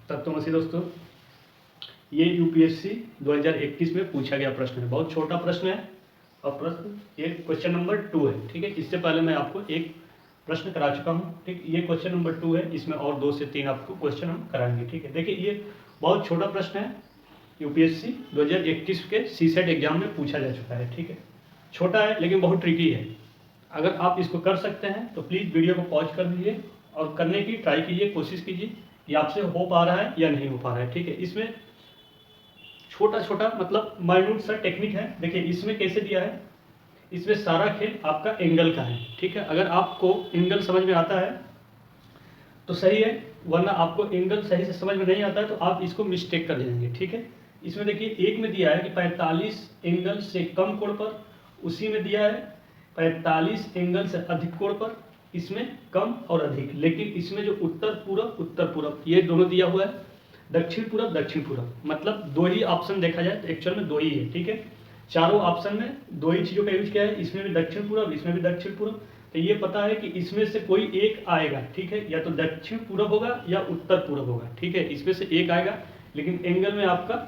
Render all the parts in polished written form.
तत्वमसी दोस्तों, ये यूपीएससी 2021 में पूछा गया प्रश्न है। बहुत छोटा प्रश्न है और प्रश्न ये क्वेश्चन नंबर 2 है। ठीक है, इससे पहले मैं आपको एक प्रश्न करा चुका हूँ। ठीक, ये क्वेश्चन नंबर 2 है। इसमें और 2 से 3 आपको क्वेश्चन हम कराएंगे। ठीक है, देखिए ये बहुत छोटा प्रश्न है। यूपीएससी 2021 के सीसेट एग्जाम में पूछा जा चुका है। ठीक है, छोटा है लेकिन बहुत ट्रिकी है। अगर आप इसको कर सकते हैं तो प्लीज़ वीडियो को पॉज कर दीजिए और करने की ट्राई कीजिए, कोशिश कीजिए कि आपसे हो पा रहा है या नहीं हो पा रहा है। ठीक है, इसमें छोटा छोटा मतलब माइन्यूट सा टेक्निक है। देखिए इसमें कैसे दिया है, इसमें सारा खेल आपका एंगल का है। ठीक है, अगर आपको एंगल समझ में आता है तो सही है, वरना आपको एंगल सही से समझ में नहीं आता है तो आप इसको मिस्टेक कर जाएंगे। ठीक है, इसमें देखिए एक में दिया है कि 45 एंगल से कम कोण पर, उसी में दिया है 45 एंगल से अधिक कोण पर, इसमें कम और अधिक। लेकिन इसमें जो उत्तर पूरब ये दोनों दिया हुआ है, दक्षिण पूरब, मतलब दो ही ऑप्शन देखा जाए तो एक्चुअल में दो ही है। ठीक है, चारों ऑप्शन में दो ही चीज़ों का यूज किया है, इसमें भी दक्षिण पूरब, इसमें भी दक्षिण पूरब। तो ये पता है कि इसमें से कोई एक आएगा। ठीक है, या तो दक्षिण पूरब होगा या उत्तर पूरब होगा। ठीक है, इसमें से एक आएगा, लेकिन एंगल में आपका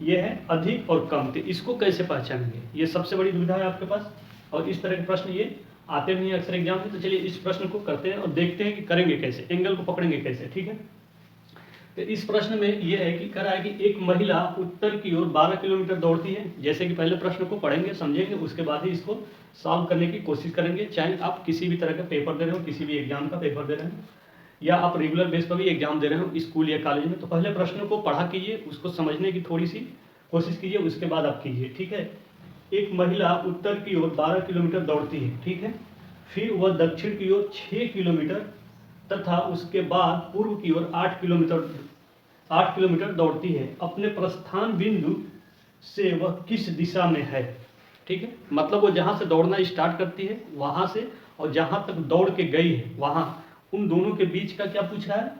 ये है अधिक और कम। तो इसको कैसे पहचानेंगे, ये सबसे बड़ी दुविधा है आपके पास। और इस तरह के प्रश्न ये आते नहीं है अक्सर एग्जाम में। तो चलिए इस प्रश्न को करते हैं और देखते हैं कि करेंगे कैसे, एंगल को पकड़ेंगे कैसे। ठीक है, तो इस प्रश्न में यह है कि करा है कि एक महिला उत्तर की ओर 12 किलोमीटर दौड़ती है। जैसे कि पहले प्रश्न को पढ़ेंगे, समझेंगे, उसके बाद ही इसको सॉल्व करने की कोशिश करेंगे। चाहे आप किसी भी तरह का पेपर दे रहे हो, किसी भी एग्जाम का पेपर दे रहे हो, या आप रेगुलर बेस पर भी एग्जाम दे रहे हो स्कूल या कॉलेज में, तो पहले प्रश्न को पढ़ा कीजिए, उसको समझने की थोड़ी सी कोशिश कीजिए, उसके बाद आप कीजिए। ठीक है, एक महिला उत्तर की ओर 12 किलोमीटर दौड़ती है। ठीक है, फिर वह दक्षिण की ओर 6 किलोमीटर तथा उसके बाद पूर्व की ओर 8 किलोमीटर दौड़ती है। अपने प्रस्थान बिंदु से वह किस दिशा में है। ठीक है, मतलब वो जहाँ से दौड़ना स्टार्ट करती है वहाँ से और जहाँ तक दौड़ के गई है वहाँ, उन दोनों के बीच का क्या पूछ रहा है,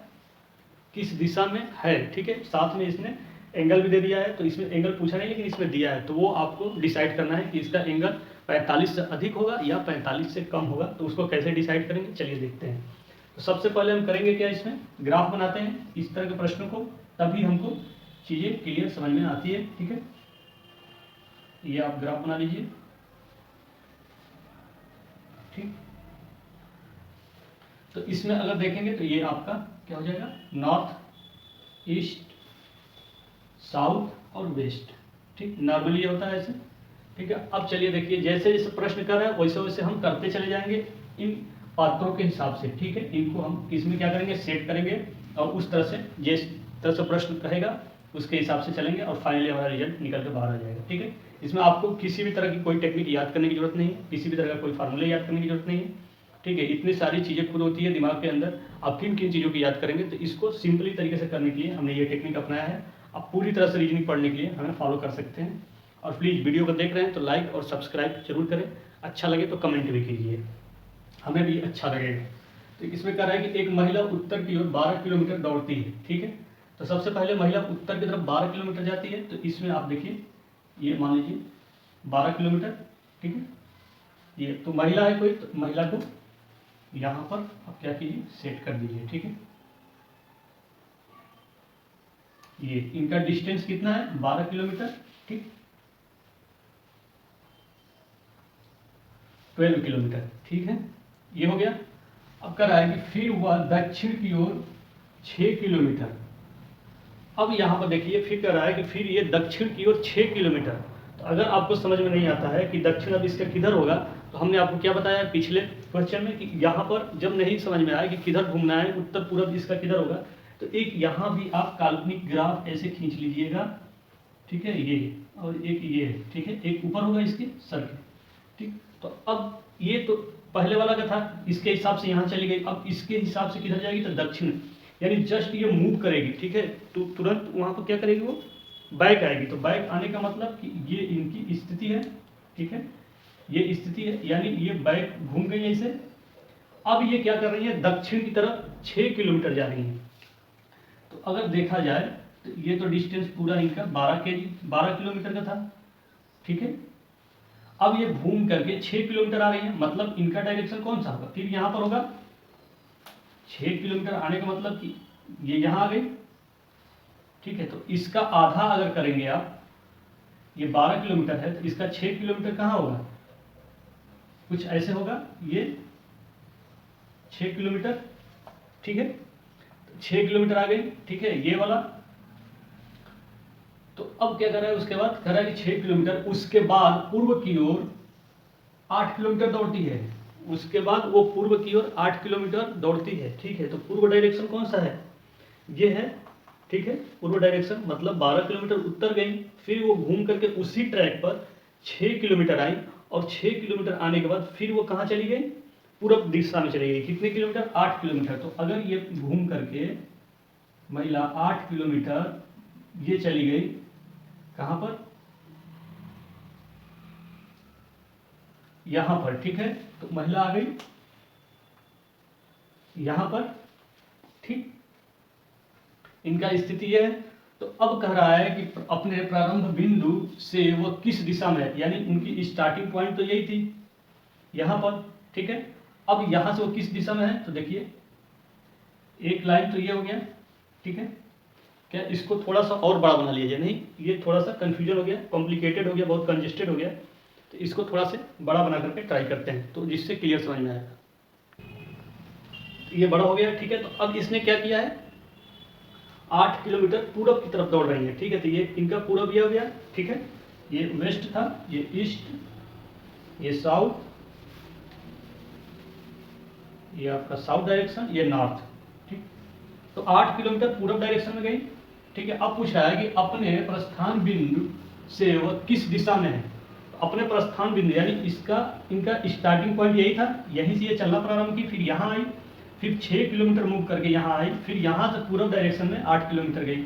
किस दिशा में है। ठीक है, साथ में इसने एंगल भी दे दिया है। तो इसमें एंगल पूछा नहीं लेकिन इसमें दिया है, तो वो आपको डिसाइड करना है कि इसका एंगल 45 से अधिक होगा या 45 से कम होगा। तो उसको कैसे डिसाइड करेंगे, चलिए देखते हैं। तो सबसे पहले हम करेंगे क्या, इसमें ग्राफ बनाते हैं इस तरह के प्रश्नों को, तभी हमको चीज़ें क्लियर समझ में आती है। ठीक है, ये आप ग्राफ बना लीजिए। ठीक, तो इसमें अगर देखेंगे तो ये आपका क्या हो जाएगा, नॉर्थ, ईस्ट, साउथ और वेस्ट। ठीक, नॉर्मली ये होता है ऐसे। ठीक है, अब चलिए देखिए, जैसे जैसे प्रश्न कर रहे हैं वैसे वैसे हम करते चले जाएंगे इन पात्रों के हिसाब से। ठीक है, इनको हम इसमें क्या करेंगे, सेट करेंगे और उस तरह से जिस तरह से प्रश्न कहेगा उसके हिसाब से चलेंगे और फाइनली हमारा रिजल्ट निकल के बाहर आ जाएगा। ठीक है, इसमें आपको किसी भी तरह की कोई टेक्निक याद करने की जरूरत नहीं है, किसी भी तरह का कोई फार्मूले याद करने की जरूरत नहीं है। ठीक है, इतनी सारी चीज़ें खुद होती है दिमाग के अंदर। आप किन किन चीज़ों की याद करेंगे, तो इसको सिंपली तरीके से करने के लिए हमने ये टेक्निक अपनाया है। आप पूरी तरह से रीजनिंग पढ़ने के लिए हमें फॉलो कर सकते हैं। और प्लीज़ वीडियो को देख रहे हैं तो लाइक और सब्सक्राइब जरूर करें, अच्छा लगे तो कमेंट भी कीजिए, हमें भी अच्छा लगेगा। तो इसमें कह रहा है कि एक महिला उत्तर की ओर 12 किलोमीटर दौड़ती है। ठीक है, तो सबसे पहले महिला उत्तर की तरफ 12 किलोमीटर जाती है। तो इसमें आप देखिए, ये मान लीजिए 12 किलोमीटर। ठीक है, ये तो महिला है कोई, तो महिला को यहाँ पर आप क्या कीजिए, सेट कर दीजिए। ठीक है, ये इनका डिस्टेंस कितना है, 12 किलोमीटर। ठीक, 12 किलोमीटर। ठीक है, ये हो गया। अब कह रहा है कि फिर वह दक्षिण की ओर 6 किलोमीटर। अब यहाँ पर देखिए फिर कह रहा है कि फिर ये दक्षिण की ओर 6 किलोमीटर। तो अगर आपको समझ में नहीं आता है कि दक्षिण अब इसका किधर होगा, तो हमने आपको क्या बताया पिछले क्वेश्चन में कि यहाँ पर जब नहीं समझ में आया कि किधर घूमना है, उत्तर पूरब इसका किधर होगा, तो एक यहाँ भी आप काल्पनिक ग्राफ ऐसे खींच लीजिएगा। ठीक है, ये और एक ये है। ठीक है, एक ऊपर होगा इसके सर के। ठीक, तो अब ये तो पहले वाला का था, इसके हिसाब से यहाँ चली गई, अब इसके हिसाब से किधर जाएगी, तो दक्षिण, यानी जस्ट ये मूव करेगी। ठीक है, तो तुरंत वहाँ पर क्या करेगी, वो बैक आएगी। तो बैक आने का मतलब कि ये इनकी स्थिति है। ठीक है, ये स्थिति है, यानी ये बैक घूम गई ऐसे। अब ये क्या कर रही है, दक्षिण की तरफ 6 किलोमीटर जा रही है। तो अगर देखा जाए तो ये तो डिस्टेंस पूरा इनका 12 किलोमीटर का था। ठीक है, अब ये घूम करके 6 किलोमीटर आ रही है, मतलब इनका डायरेक्शन कौन सा होगा, फिर यहाँ पर होगा 6 किलोमीटर आने का मतलब कि ये यहाँ आ गई ठीक है, तो इसका आधा अगर करेंगे आप, ये 12 किलोमीटर है, तो इसका 6 किलोमीटर कहाँ होगा, कुछ ऐसे होगा, ये 6 किलोमीटर, ठीक है, 6 किलोमीटर आ गई, ठीक है, ये वाला। तो अब क्या कर रहा है, उसके बाद कर रहा है कि 6 किलोमीटर, उसके बाद पूर्व की ओर 8 किलोमीटर दौड़ती है, उसके बाद वो पूर्व की ओर 8 किलोमीटर दौड़ती है, ठीक है। तो पूर्व डायरेक्शन कौन सा है, ये है, ठीक है, पूर्व डायरेक्शन, मतलब 12 किलोमीटर उत्तर गई, फिर वो घूम करके उसी ट्रैक पर 6 किलोमीटर आई, और 6 किलोमीटर आने के बाद फिर वो कहाँ चली गई, पूर्व दिशा में चली गई। कितने किलोमीटर, 8 किलोमीटर। तो अगर ये घूम करके महिला 8 किलोमीटर ये चली गई कहाँ पर, यहां पर, ठीक है, तो महिला आ गई यहां पर, ठीक, इनका स्थिति यह है। तो अब कह रहा है कि अपने प्रारंभ बिंदु से वो किस दिशा में है, यानी उनकी स्टार्टिंग पॉइंट तो यही थी यहां पर, ठीक है। अब यहां से वो किस दिशा में है, तो देखिए एक लाइन तो ये हो गया, ठीक है, क्या इसको थोड़ा सा और बड़ा बना लीजिए, नहीं ये थोड़ा सा कंफ्यूजन हो गया, कॉम्प्लिकेटेड हो गया, बहुत कंजेस्टेड हो गया, तो इसको थोड़ा से बड़ा बना करके ट्राई करते हैं, तो जिससे क्लियर समझ में आएगा। ये बड़ा हो गया, ठीक है। तो अब इसने क्या किया है, 8 किलोमीटर पूरब की तरफ दौड़ रही है, ठीक है, तो ये इनका पूरब ये हो गया, ठीक है, ये वेस्ट था, ये ईस्ट, ये साउथ, ये आपका साउथ डायरेक्शन, ये नॉर्थ, ठीक। तो 8 किलोमीटर पूरब डायरेक्शन में गई, ठीक है। अब पूछ रहा है कि अपने प्रस्थान बिंदु से वह किस दिशा में है, तो अपने प्रस्थान बिंदु यानी इसका इनका स्टार्टिंग पॉइंट यही था, यहीं से ये चलना प्रारंभ की, फिर यहाँ आई, फिर 6 किलोमीटर मूव करके यहाँ आई, फिर यहाँ से पूरब डायरेक्शन में 8 किलोमीटर गई,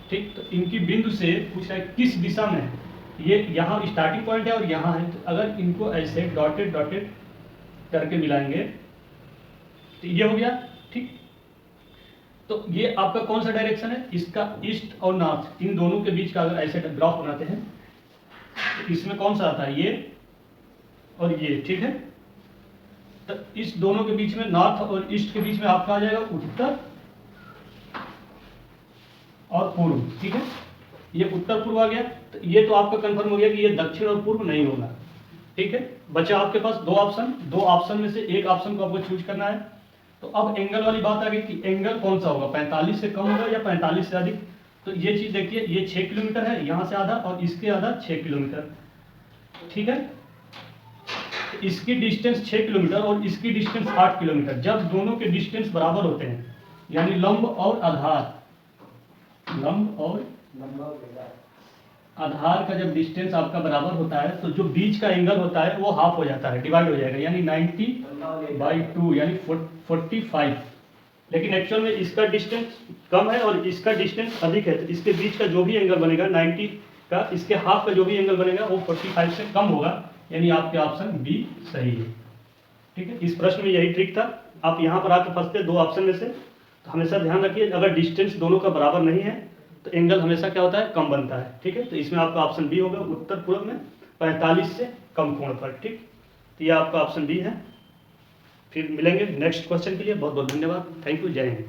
ठीक। तो इनकी बिंदु से पूछ रहा है किस दिशा में है, ये यहाँ स्टार्टिंग पॉइंट है और यहाँ है, तो अगर इनको ऐसे डॉटेड डॉटेड करके मिलाएंगे तो ये हो गया, ठीक। तो ये आपका कौन सा डायरेक्शन है, इसका ईस्ट और नॉर्थ, इन दोनों के बीच का अगर ऐसे ग्राफ बनाते हैं तो इसमें कौन सा आता है, ये और ये, ठीक है। तो इस दोनों के बीच में, नॉर्थ और ईस्ट के बीच में आपका आ जाएगा उत्तर और पूर्व, ठीक है, ये उत्तर पूर्व आ गया। तो ये तो आपका कंफर्म हो गया कि ये दक्षिण और पूर्व नहीं होगा, ठीक है। बचा आपके पास दो ऑप्शन में से एक ऑप्शन को आपको चूज करना है। तो अब एंगल वाली बात आ गई कि एंगल कौन सा होगा, 45 से कम होगा या 45 से अधिक। तो ये चीज देखिए, ये 6 किलोमीटर है, यहाँ से आधा और इसके आधा 6 किलोमीटर, ठीक है। इसकी डिस्टेंस 6 किलोमीटर और इसकी डिस्टेंस 8 किलोमीटर। जब दोनों के डिस्टेंस बराबर होते हैं, यानी लंब और आधार, लंब और आधार का जब डिस्टेंस आपका बराबर होता है, तो जो बीच का एंगल होता है वो हाफ हो जाता है, डिवाइड हो जाएगा, यानी 90/2 यानी 45। लेकिन एक्चुअल में इसका डिस्टेंस कम है और इसका डिस्टेंस अधिक है, तो इसके बीच का जो भी एंगल बनेगा 90 का, इसके हाफ का जो भी एंगल बनेगा वो 45 से कम होगा, यानी आपके ऑप्शन बी सही है, ठीक है। इस प्रश्न में यही ट्रिक था, आप यहाँ पर आके फंसते दो ऑप्शन में से। तो हमेशा ध्यान रखिए, अगर डिस्टेंस दोनों का बराबर नहीं है तो एंगल हमेशा क्या होता है, कम बनता है, ठीक है। तो इसमें आपका ऑप्शन बी होगा, उत्तर पूर्व में 45 से कम कोण पर, ठीक। तो ये आपका ऑप्शन बी है। फिर मिलेंगे नेक्स्ट क्वेश्चन के लिए, बहुत बहुत धन्यवाद, थैंक यू, जय हिंद।